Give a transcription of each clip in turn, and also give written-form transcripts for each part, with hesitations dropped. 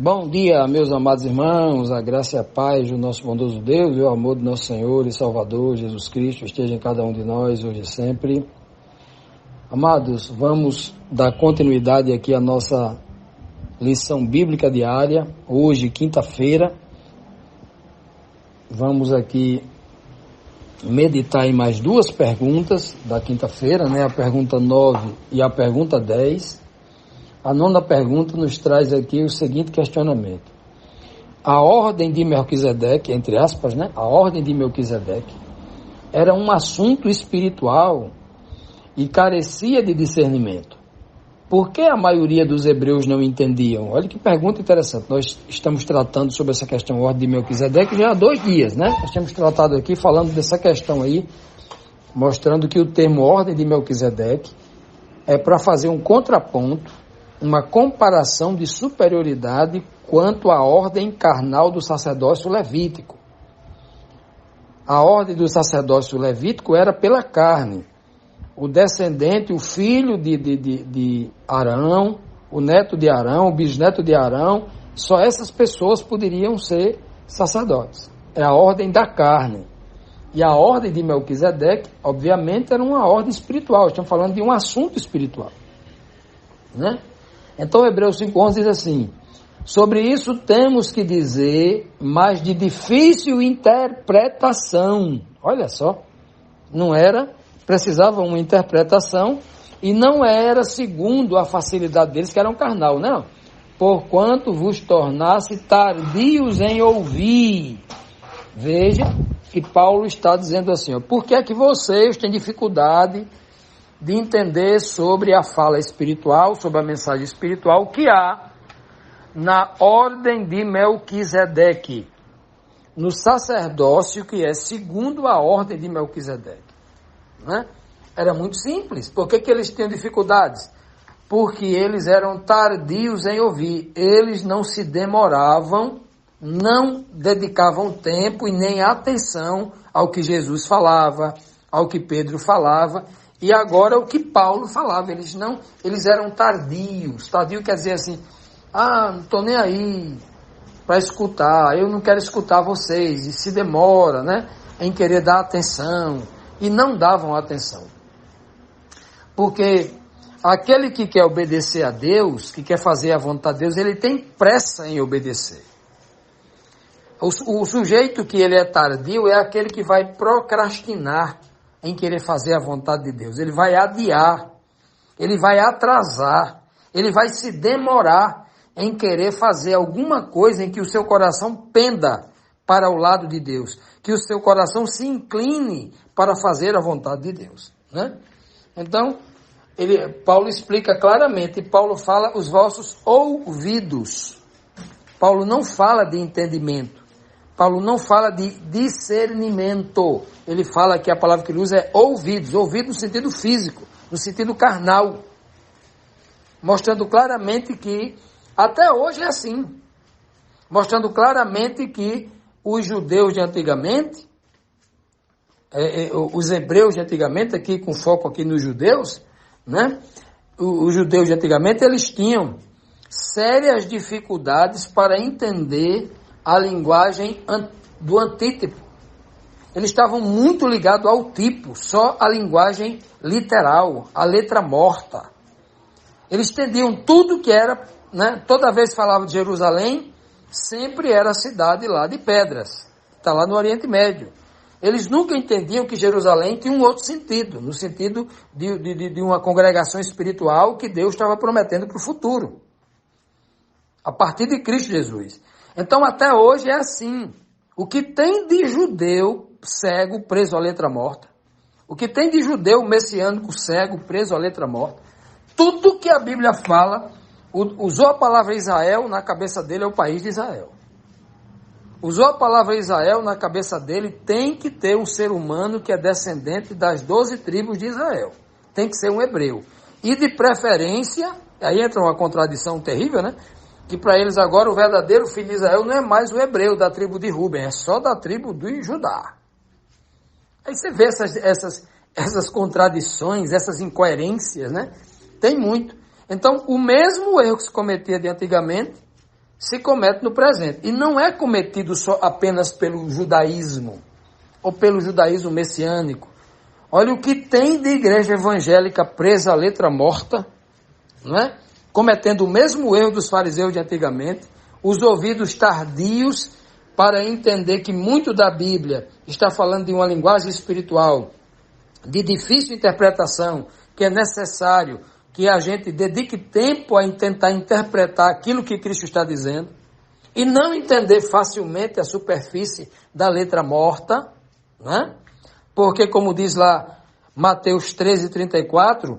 Bom dia, meus amados irmãos, a graça e a paz do nosso bondoso Deus e o amor do nosso Senhor e Salvador Jesus Cristo esteja em cada um de nós hoje e sempre. Amados, vamos dar continuidade aqui à nossa lição bíblica diária, hoje, quinta-feira. Vamos aqui meditar em mais duas perguntas da quinta-feira, a pergunta 9 e a pergunta 10. A nona pergunta nos traz aqui o seguinte questionamento. A ordem de Melquisedeque, entre aspas, a ordem de Melquisedeque, era um assunto espiritual e carecia de discernimento. Por que a maioria dos hebreus não entendiam? Olha que pergunta interessante. Nós estamos tratando sobre essa questão, ordem de Melquisedeque, já há 2 dias, Nós temos tratado aqui, falando dessa questão aí, mostrando que o termo ordem de Melquisedeque é para fazer um contraponto, uma comparação de superioridade quanto à ordem carnal do sacerdócio levítico. A ordem do sacerdócio levítico era pela carne. O descendente, o filho de Arão, o neto de Arão, o bisneto de Arão, só essas pessoas poderiam ser sacerdotes. É a ordem da carne. E a ordem de Melquisedeque, obviamente, era uma ordem espiritual. Estamos falando de um assunto espiritual. Então, Hebreus 5:11 diz assim: sobre isso temos que dizer, mas de difícil interpretação. Olha só, precisava uma interpretação e não era segundo a facilidade deles, que era um carnal, não. Porquanto vos tornasse tardios em ouvir. Veja que Paulo está dizendo assim, por que é que vocês têm dificuldade de entender sobre a fala espiritual, sobre a mensagem espiritual que há na ordem de Melquisedeque, no sacerdócio que é segundo a ordem de Melquisedeque. Era muito simples. Por que eles tinham dificuldades? Porque eles eram tardios em ouvir. Eles não se demoravam, não dedicavam tempo e nem atenção ao que Jesus falava, ao que Pedro falava, e agora o que Paulo falava. Eles eram tardios. Tardio quer dizer assim, não estou nem aí para escutar, eu não quero escutar vocês, e se demora, em querer dar atenção, e não davam atenção. Porque aquele que quer obedecer a Deus, que quer fazer a vontade de Deus, ele tem pressa em obedecer. O sujeito que ele é tardio é aquele que vai procrastinar em querer fazer a vontade de Deus. Ele vai adiar, ele vai atrasar, ele vai se demorar em querer fazer alguma coisa em que o seu coração penda para o lado de Deus, que o seu coração se incline para fazer a vontade de Deus. Então, Paulo explica claramente, Paulo fala os vossos ouvidos. Paulo não fala de entendimento. Paulo não fala de discernimento. Ele fala que a palavra que ele usa é ouvidos. Ouvidos no sentido físico, no sentido carnal. Mostrando claramente que, até hoje é assim. Mostrando claramente que os judeus de antigamente, os hebreus de antigamente, aqui com foco aqui nos judeus, os judeus de antigamente, eles tinham sérias dificuldades para entender a linguagem do antítipo. Eles estavam muito ligados ao tipo, só a linguagem literal, a letra morta. Eles entendiam tudo que era, né? Toda vez que falava de Jerusalém, sempre era a cidade lá de pedras. Está lá no Oriente Médio. Eles nunca entendiam que Jerusalém tinha um outro sentido, no sentido de uma congregação espiritual que Deus estava prometendo para o futuro, a partir de Cristo Jesus. Então, até hoje é assim. O que tem de judeu cego preso à letra morta, o que tem de judeu messiânico cego preso à letra morta, tudo que a Bíblia fala, usou a palavra Israel, na cabeça dele é o país de Israel. Usou a palavra Israel, na cabeça dele tem que ter um ser humano que é descendente das 12 tribos de Israel. Tem que ser um hebreu. E de preferência, aí entra uma contradição terrível, né? Que para eles agora o verdadeiro filho de Israel não é mais o hebreu da tribo de Ruben, é só da tribo de Judá. Aí você vê essas contradições, essas incoerências, né? Tem muito. Então, o mesmo erro que se cometia de antigamente, se comete no presente. E não é cometido só apenas pelo judaísmo, ou pelo judaísmo messiânico. Olha o que tem de igreja evangélica presa à letra morta, não é? Cometendo o mesmo erro dos fariseus de antigamente, os ouvidos tardios para entender que muito da Bíblia está falando de uma linguagem espiritual, de difícil interpretação, que é necessário que a gente dedique tempo a tentar interpretar aquilo que Cristo está dizendo, e não entender facilmente a superfície da letra morta, né? Porque, como diz lá Mateus 13:34,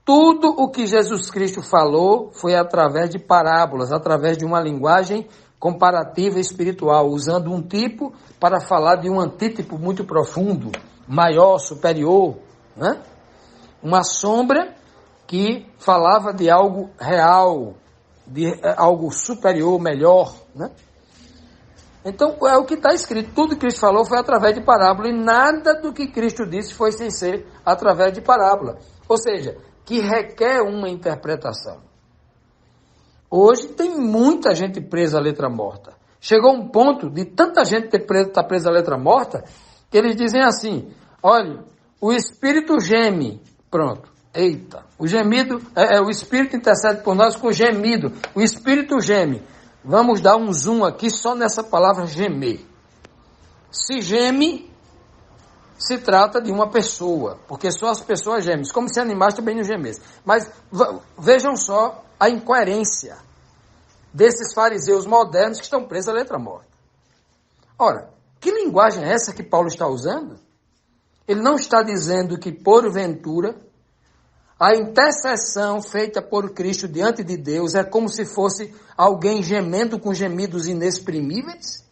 tudo o que Jesus Cristo falou foi através de parábolas, através de uma linguagem comparativa espiritual, usando um tipo para falar de um antítipo muito profundo, maior, superior, né? Uma sombra que falava de algo real, de algo superior, melhor, né? Então, é o que está escrito. Tudo que Cristo falou foi através de parábola, e nada do que Cristo disse foi sem ser através de parábola. Ou seja, que requer uma interpretação. Hoje tem muita gente presa à letra morta. Chegou um ponto de tanta gente estar presa à letra morta, que eles dizem assim, olha, o Espírito geme, pronto. Eita, o gemido, o Espírito intercede por nós com gemido. O Espírito geme. Vamos dar um zoom aqui só nessa palavra gemer. Se geme, se trata de uma pessoa, porque só as pessoas gemem, como se animais também não gemessem. Mas vejam só a incoerência desses fariseus modernos que estão presos à letra morta. Ora, que linguagem é essa que Paulo está usando? Ele não está dizendo que, porventura, a intercessão feita por Cristo diante de Deus é como se fosse alguém gemendo com gemidos inexprimíveis?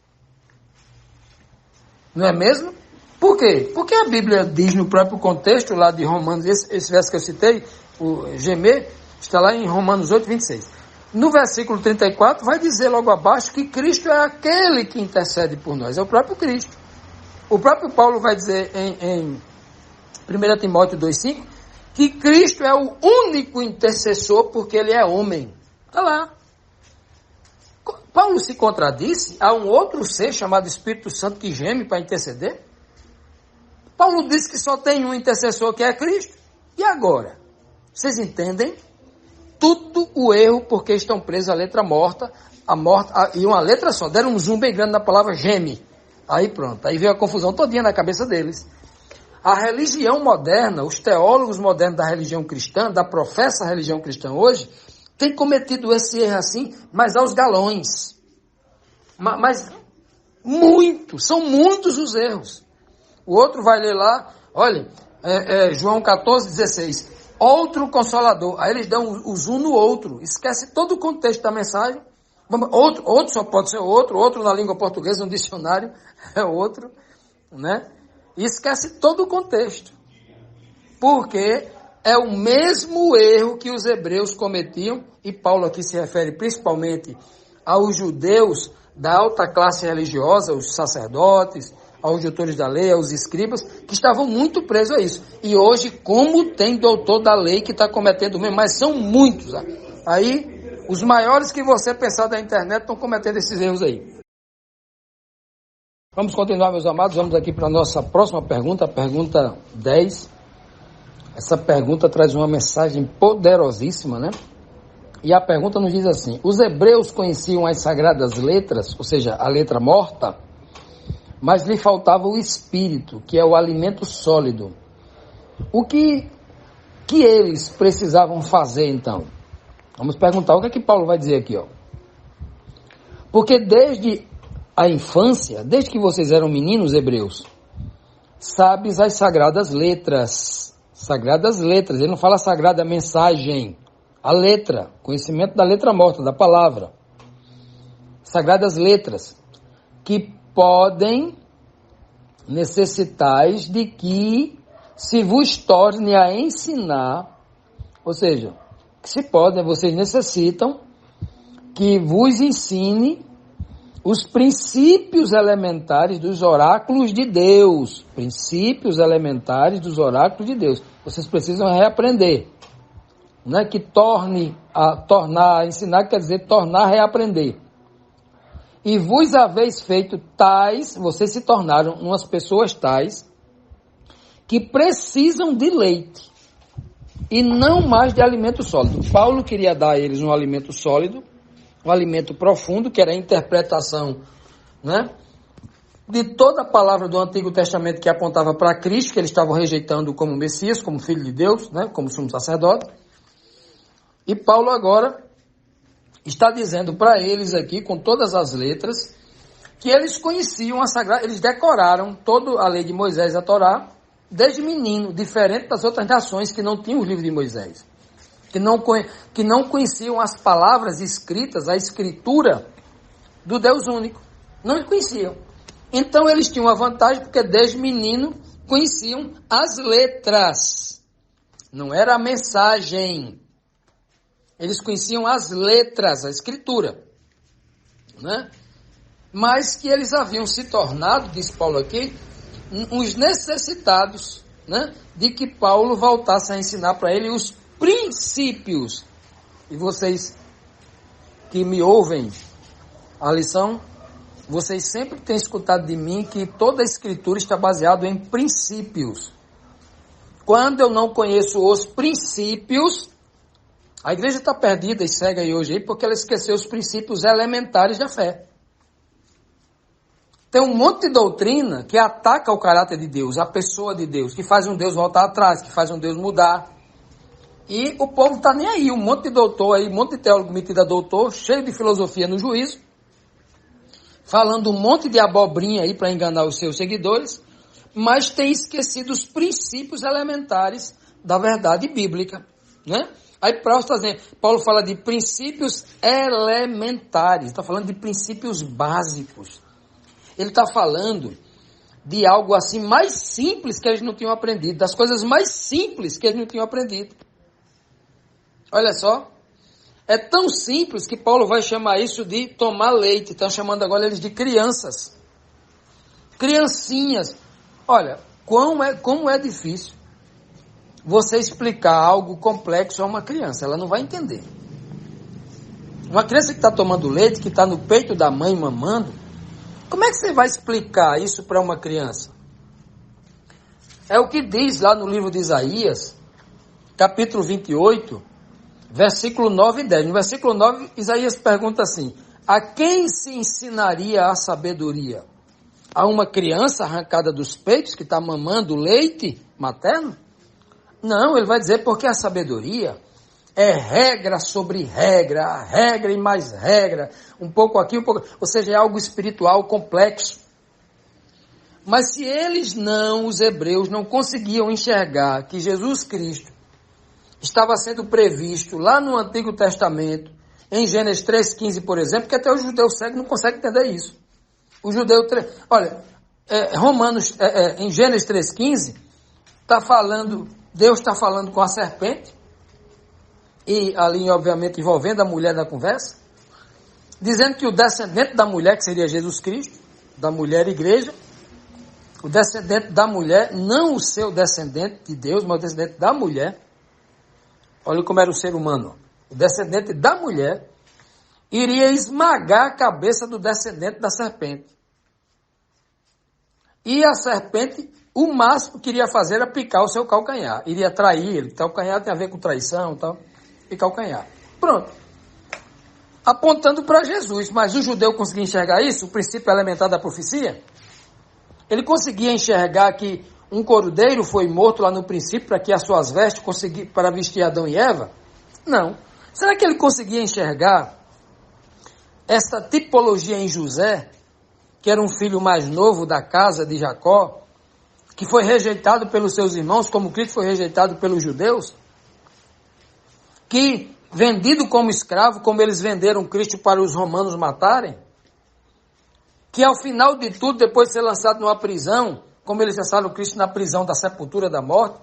Não é mesmo? Por quê? Porque a Bíblia diz no próprio contexto lá de Romanos, esse verso que eu citei, o gemer, está lá em Romanos 8:26. No versículo 34 vai dizer logo abaixo que Cristo é aquele que intercede por nós, é o próprio Cristo. O próprio Paulo vai dizer em 1 Timóteo 2:5 que Cristo é o único intercessor porque ele é homem. Está lá. Paulo se contradisse a um outro ser chamado Espírito Santo que geme para interceder? Paulo disse que só tem um intercessor que é Cristo. E agora? Vocês entendem? Tudo o erro porque estão presos à letra morta, e uma letra só. Deram um zoom bem grande na palavra geme. Aí pronto, aí veio a confusão todinha na cabeça deles. A religião moderna, os teólogos modernos da religião cristã, da professa religião cristã hoje, têm cometido esse erro assim, mas aos galões. Mas são muitos os erros. O outro vai ler lá, olha, João 14:16, outro consolador. Aí eles dão o zoom no outro, esquece todo o contexto da mensagem. Outro só pode ser outro na língua portuguesa, no dicionário, é outro, né? E esquece todo o contexto. Porque é o mesmo erro que os hebreus cometiam, e Paulo aqui se refere principalmente aos judeus da alta classe religiosa, os sacerdotes, aos doutores da lei, aos escribas, que estavam muito presos a isso. E hoje, como tem doutor da lei que está cometendo o mesmo, mas são muitos. Aí, os maiores que você pensar da internet estão cometendo esses erros aí. Vamos continuar, meus amados, vamos aqui para a nossa próxima pergunta, a pergunta 10. Essa pergunta traz uma mensagem poderosíssima, né? E a pergunta nos diz assim: os hebreus conheciam as sagradas letras, ou seja, a letra morta, mas lhe faltava o espírito, que é o alimento sólido. O que eles precisavam fazer, então? Vamos perguntar, o que é que Paulo vai dizer aqui, ó? Porque desde a infância, desde que vocês eram meninos hebreus, sabes as sagradas letras. Sagradas letras, ele não fala sagrada mensagem, a letra, conhecimento da letra morta, da palavra. Sagradas letras, que podem necessitais de que se vos torne a ensinar, ou seja, que se podem, vocês necessitam que vos ensine os princípios elementares dos oráculos de Deus. Princípios elementares dos oráculos de Deus. Vocês precisam reaprender. Não é que tornar, ensinar quer dizer tornar, reaprender. E vos haveis feito tais, vocês se tornaram umas pessoas tais, que precisam de leite, e não mais de alimento sólido. Paulo queria dar a eles um alimento sólido, um alimento profundo, que era a interpretação, né, de toda a palavra do Antigo Testamento que apontava para Cristo, que eles estavam rejeitando como Messias, como Filho de Deus, né, como sumo sacerdote. E Paulo agora está dizendo para eles aqui, com todas as letras, que eles conheciam a Sagrada, eles decoraram toda a lei de Moisés, a Torá, desde menino, diferente das outras nações que não tinham os livros de Moisés, que não conheciam as palavras escritas, a escritura do Deus único. Não conheciam. Então eles tinham a vantagem, porque desde menino conheciam as letras. Não era a mensagem. Eles conheciam as letras, a escritura, né? Mas que eles haviam se tornado, diz Paulo aqui, uns necessitados, né, de que Paulo voltasse a ensinar para ele os princípios. E vocês que me ouvem a lição, vocês sempre têm escutado de mim que toda a escritura está baseada em princípios. Quando eu não conheço os princípios, a igreja está perdida e cega aí hoje porque ela esqueceu os princípios elementares da fé. Tem um monte de doutrina que ataca o caráter de Deus, a pessoa de Deus, que faz um Deus voltar atrás, que faz um Deus mudar. E o povo está nem aí, um monte de doutor aí, um monte de teólogo metido a doutor, cheio de filosofia no juízo, falando um monte de abobrinha aí para enganar os seus seguidores, mas tem esquecido os princípios elementares da verdade bíblica, né? Aí Paulo fala de princípios elementares, está falando de princípios básicos. Ele está falando de algo assim mais simples que eles não tinham aprendido, das coisas mais simples que eles não tinham aprendido. Olha só, é tão simples que Paulo vai chamar isso de tomar leite, estão chamando agora eles de crianças, criancinhas. Olha, como é difícil você explicar algo complexo a uma criança, ela não vai entender. Uma criança que está tomando leite, que está no peito da mãe mamando, como é que você vai explicar isso para uma criança? É o que diz lá no livro de Isaías, capítulo 28, versículo 9 e 10. No versículo 9, Isaías pergunta assim: a quem se ensinaria a sabedoria? A uma criança arrancada dos peitos, que está mamando leite materno? Não, ele vai dizer porque a sabedoria é regra sobre regra, regra e mais regra, um pouco aqui, um pouco... Ou seja, é algo espiritual complexo. Mas se eles os hebreus, não conseguiam enxergar que Jesus Cristo estava sendo previsto lá no Antigo Testamento, em Gênesis 3,15, por exemplo, que até o judeu cego não consegue entender isso. O judeu... Olha, em Gênesis 3,15, está falando... Deus está falando com a serpente, e ali, obviamente, envolvendo a mulher na conversa, dizendo que o descendente da mulher, que seria Jesus Cristo, da mulher igreja, o descendente da mulher, não o seu descendente de Deus, mas o descendente da mulher, olha como era o ser humano, o descendente da mulher, iria esmagar a cabeça do descendente da serpente. E a serpente, o máximo que iria fazer era picar o seu calcanhar. Iria trair ele. Calcanhar tem a ver com traição e tal. E calcanhar. Pronto. Apontando para Jesus. Mas o judeu conseguia enxergar isso? O princípio elementar da profecia? Ele conseguia enxergar que um cordeiro foi morto lá no princípio para que as suas vestes para vestir Adão e Eva? Não. Será que ele conseguia enxergar essa tipologia em José, que era um filho mais novo da casa de Jacó, que foi rejeitado pelos seus irmãos, como Cristo foi rejeitado pelos judeus? Que, vendido como escravo, como eles venderam Cristo para os romanos matarem? Que ao final de tudo, depois de ser lançado numa prisão, como eles lançaram Cristo na prisão da sepultura da morte,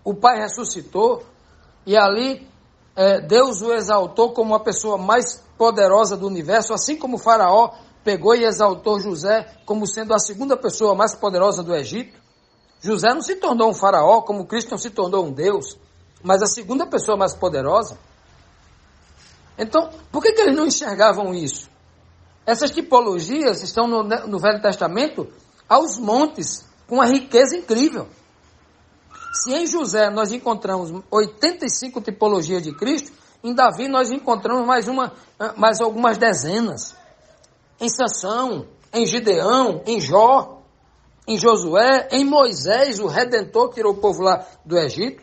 o Pai ressuscitou, e ali Deus o exaltou como a pessoa mais poderosa do universo, assim como o Faraó pegou e exaltou José como sendo a segunda pessoa mais poderosa do Egito. José não se tornou um faraó, como Cristo não se tornou um Deus, mas a segunda pessoa mais poderosa. Então, por que eles não enxergavam isso? Essas tipologias estão no Velho Testamento aos montes, com uma riqueza incrível. Se em José nós encontramos 85 tipologias de Cristo, em Davi nós encontramos mais algumas dezenas. Em Sansão, em Gideão, em Jó, em Josué, em Moisés, o Redentor que tirou o povo lá do Egito.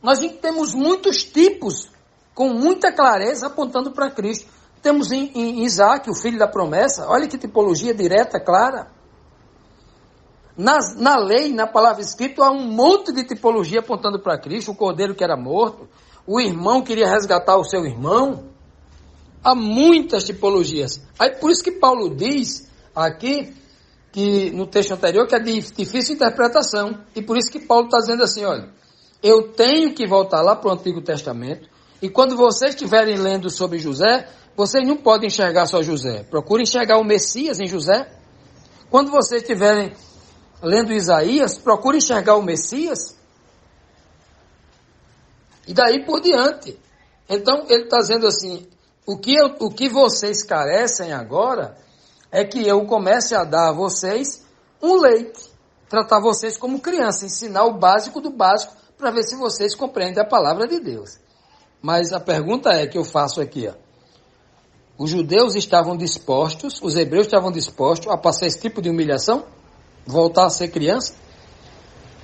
Nós temos muitos tipos, com muita clareza, apontando para Cristo. Temos em Isaac, o filho da promessa, olha que tipologia direta, clara. Na lei, na palavra escrita, há um monte de tipologia apontando para Cristo, o cordeiro que era morto, o irmão queria resgatar o seu irmão. Há muitas tipologias. Aí por isso que Paulo diz aqui, que no texto anterior, que é de difícil interpretação. E por isso que Paulo está dizendo assim, olha, eu tenho que voltar lá para o Antigo Testamento, e quando vocês estiverem lendo sobre José, vocês não podem enxergar só José. Procurem enxergar o Messias em José. Quando vocês estiverem lendo Isaías, procurem enxergar o Messias. E daí por diante. Então, ele está dizendo assim, o que vocês carecem agora é que eu comece a dar a vocês um leite, tratar vocês como criança, ensinar o básico do básico, para ver se vocês compreendem a palavra de Deus. Mas a pergunta que eu faço aqui, os judeus estavam dispostos, os hebreus estavam dispostos a passar esse tipo de humilhação? Voltar a ser criança?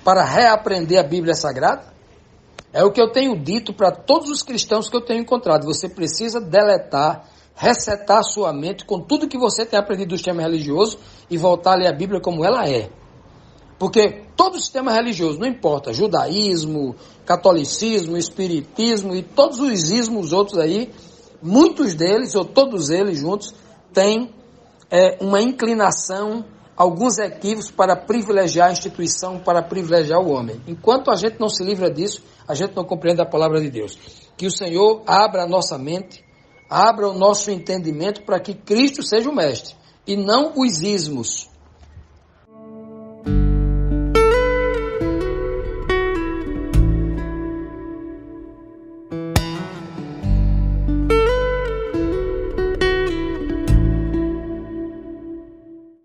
Para reaprender a Bíblia Sagrada? É o que eu tenho dito para todos os cristãos que eu tenho encontrado. Você precisa deletar, resetar a sua mente com tudo que você tem aprendido do sistema religioso e voltar a ler a Bíblia como ela é. Porque todo o sistema religioso, não importa, judaísmo, catolicismo, espiritismo e todos os ismos outros aí, muitos deles, ou todos eles juntos, têm uma inclinação, alguns equívocos para privilegiar a instituição, para privilegiar o homem. Enquanto a gente não se livra disso, a gente não compreende a palavra de Deus. Que o Senhor abra a nossa mente, abra o nosso entendimento para que Cristo seja o mestre, e não os ismos.